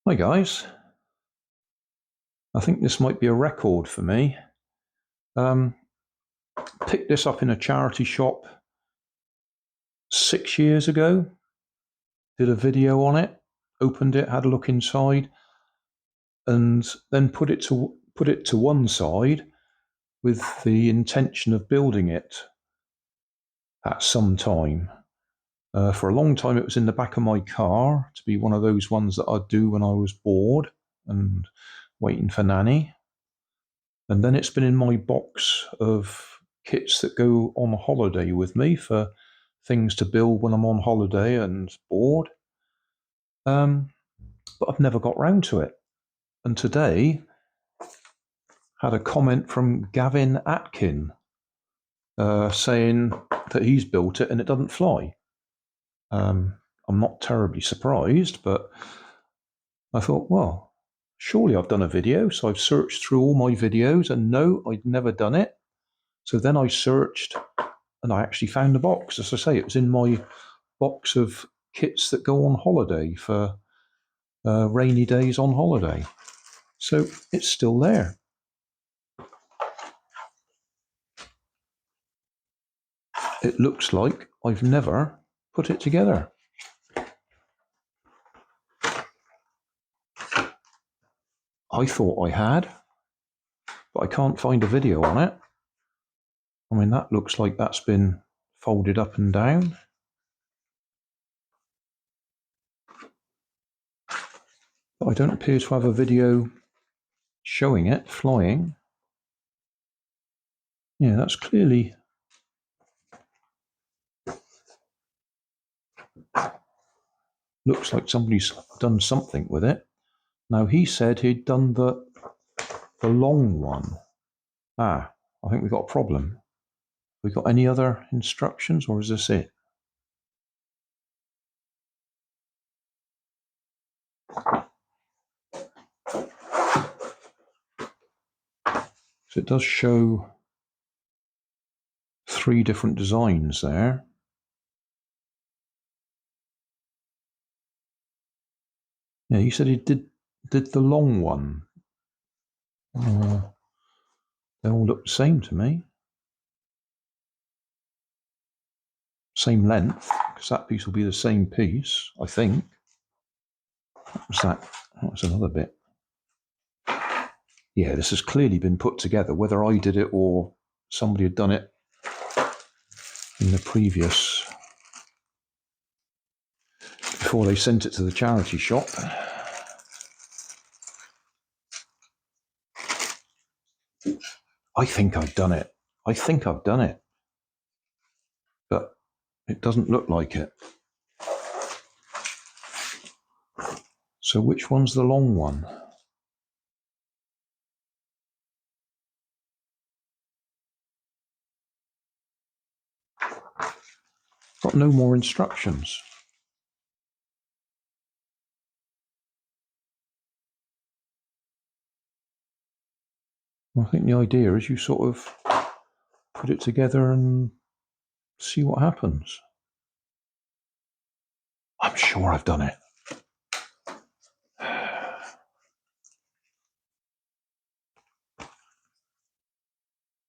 Hi guys, I think this might be a record for me. Picked this up in a charity shop 6 years ago, did a video on it, opened it, had a look inside, and then put it to one side with the intention of building it at some time. For a long time it was in the back of my car to be one of those ones that I'd do when I was bored and waiting for Nanny. And then it's been in my box of kits that go on holiday with me for things to build when I'm on holiday and bored. But I've never got round to it. And today had a comment from Gavin Atkin saying that he's built it and it doesn't fly. I'm not terribly surprised, but I thought, well, surely I've done a video. So I've searched through all my videos and no, I'd never done it. So then I searched and I actually found the box. As I say, it was in my box of kits that go on holiday for rainy days on holiday. So it's still there. It looks like I've never put it together. I thought I had, but I can't find a video on it. I mean, that looks like that's been folded up and down. But I don't appear to have a video showing it flying. Yeah, that's clearly... looks like somebody's done something with it. Now, he said he'd done the long one. I think we've got a problem. We got any other instructions, or is this it? So it does show 3 different designs there. Yeah, he said he did the long one. They all look the same to me. Same length, because that piece will be the same piece, I think. What was that? That was another bit. Yeah, this has clearly been put together, whether I did it or somebody had done it in the previous, before they sent it to the charity shop. I think I've done it. But it doesn't look like it. So which one's the long one? Got no more instructions. I think the idea is you sort of put it together and see what happens. I'm sure I've done it.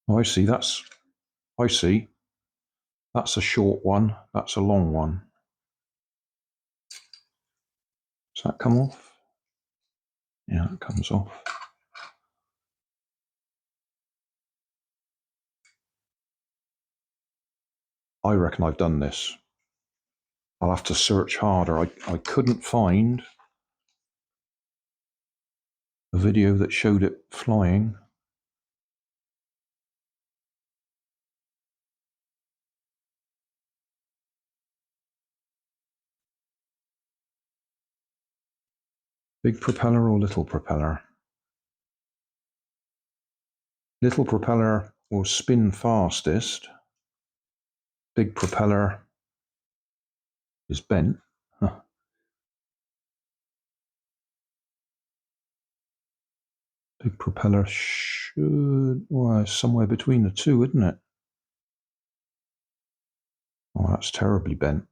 I see, that's a short one, that's a long one. Does that come off? Yeah, it comes off. I reckon I've done this. I'll have to search harder. I couldn't find a video that showed it flying. Big propeller or little propeller? Little propeller will spin fastest. Big propeller is bent. Huh. Big propeller should, well, somewhere between the two, isn't it? Oh, that's terribly bent.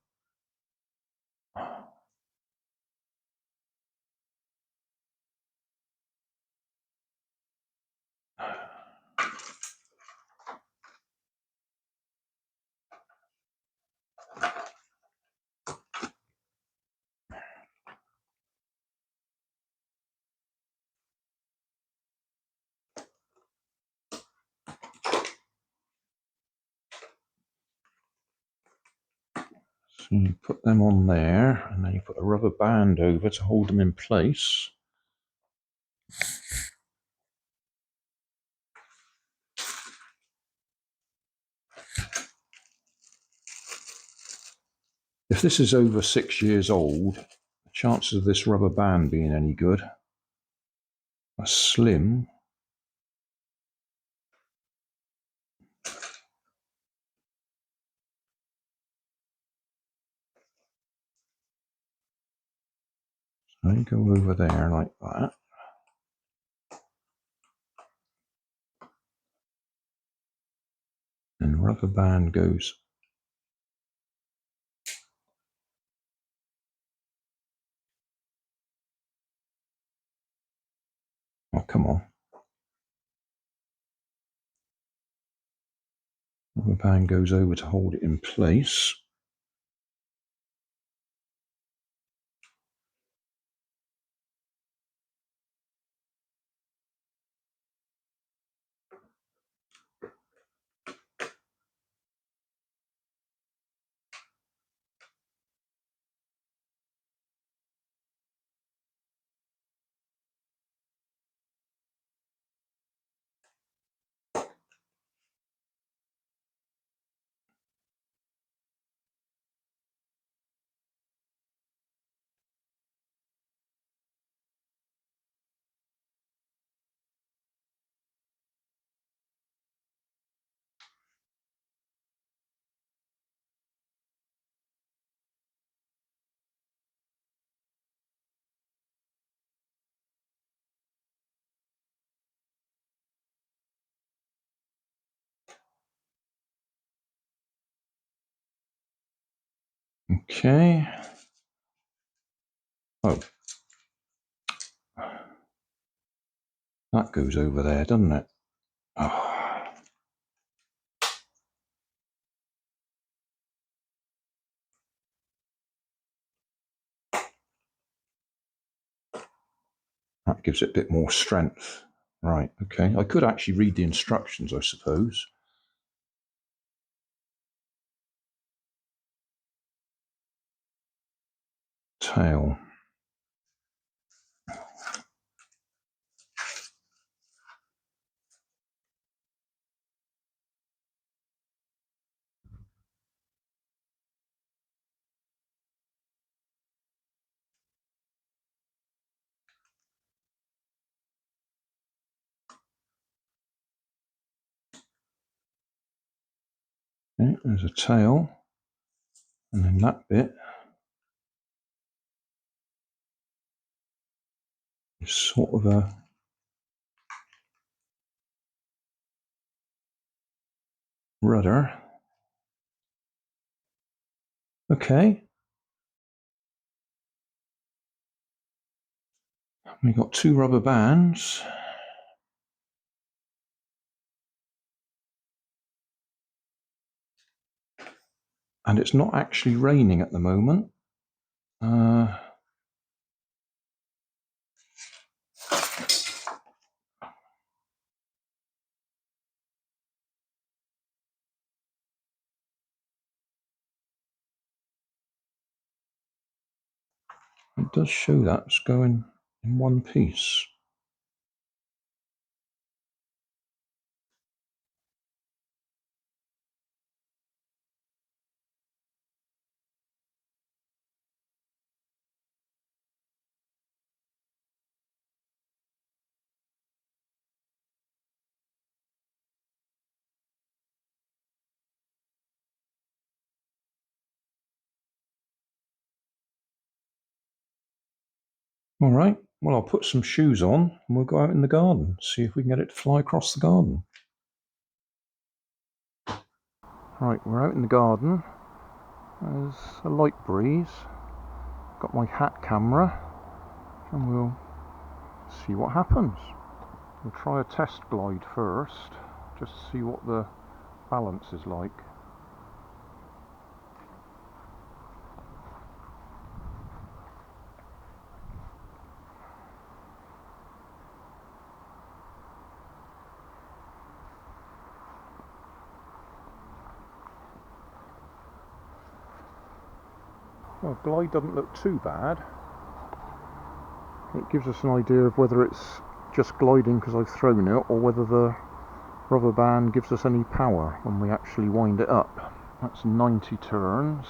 So you put them on there, and then you put a rubber band over to hold them in place. If this is over 6 years old, the chances of this rubber band being any good are slim. So you go over there like that. And rubber band goes oh, come on. Rubber band goes over to hold it in place. Okay. Oh. That goes over there, doesn't it? Oh. That gives it a bit more strength. Right, okay. I could actually read the instructions, I suppose. Tail. Okay, there's a tail. And then that bit is sort of a rudder. Okay. We've got 2 rubber bands. And it's not actually raining at the moment. It does show that it's going in one piece. All right, well, I'll put some shoes on and we'll go out in the garden, see if we can get it to fly across the garden. Right, we're out in the garden. There's a light breeze. Got my hat camera and we'll see what happens. We'll try a test glide first, just to see what the balance is like. Well, glide doesn't look too bad. It gives us an idea of whether it's just gliding because I've thrown it, or whether the rubber band gives us any power when we actually wind it up. That's 90 turns.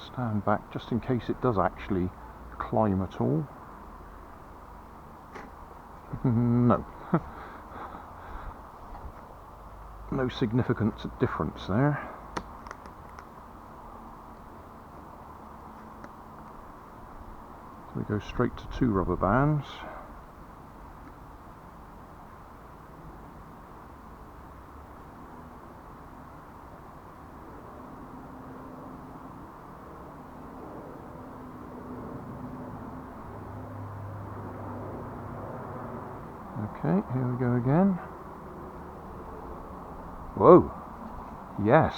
Stand back just in case it does actually climb at all. No. No significant difference there. So we go straight to 2 rubber bands. Okay, here we go again. Whoa! Yes!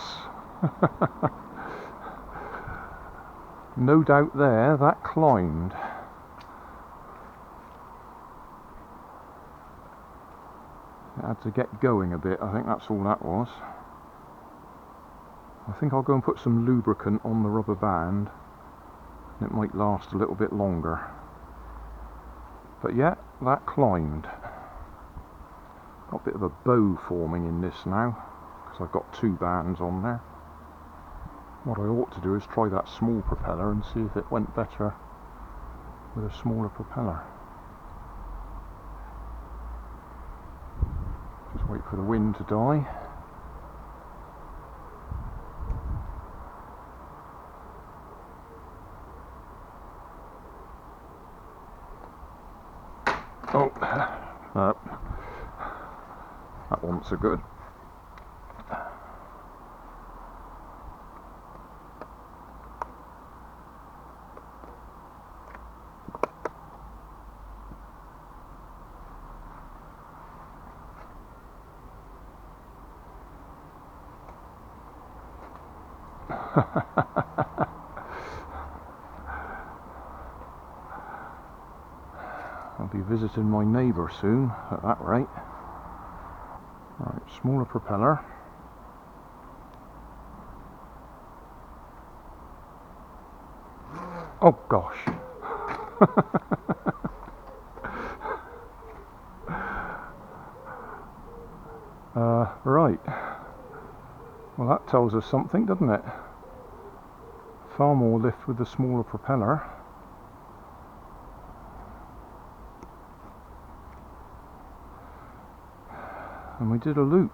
No doubt there, that climbed. It had to get going a bit, I think that's all that was. I think I'll go and put some lubricant on the rubber band. It might last a little bit longer. But yeah, that climbed. Got a bit of a bow forming in this now, because I've got 2 bands on there. What I ought to do is try that small propeller and see if it went better with a smaller propeller. Just wait for the wind to die. Oh, that wasn't so good. I'll be visiting my neighbour soon at that rate. Right, smaller propeller. Oh gosh. Right. Well, that tells us something, doesn't it? Far more lift with the smaller propeller. And we did a loop.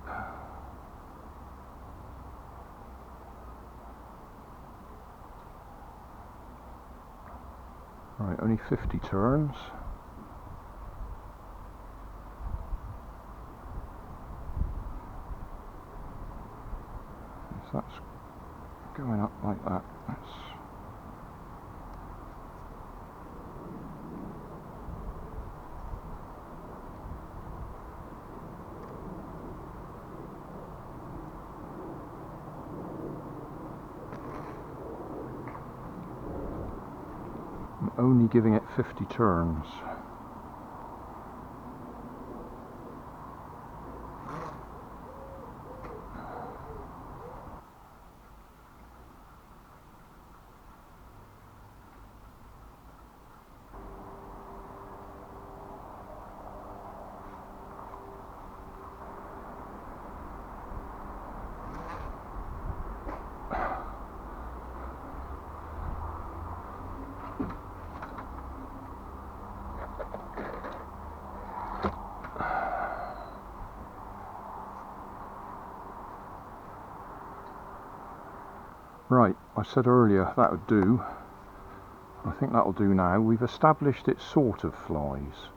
Right, only 50 turns. So that's going up like that. I'm only giving it 50 turns. Right, I said earlier that would do. I think that'll do now. We've established it sort of flies.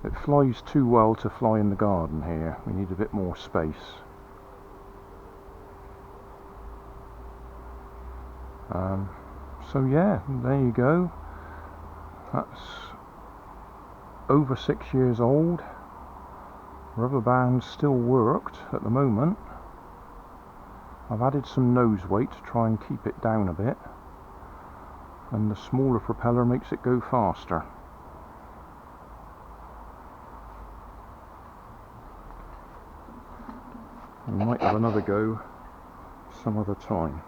It flies too well to fly in the garden here. We need a bit more space. So yeah, there you go. That's over 6 years old. Rubber bands still worked at the moment. I've added some nose weight to try and keep it down a bit, and the smaller propeller makes it go faster. We might have another go some other time.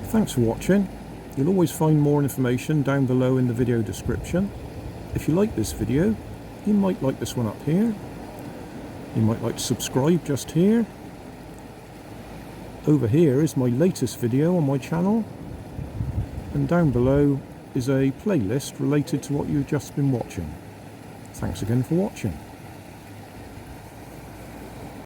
Thanks for watching. You'll always find more information down below in the video description. If you like this video, you might like this one up here. You might like to subscribe just here. Over here is my latest video on my channel, and down below is a playlist related to what you've just been watching. Thanks again for watching.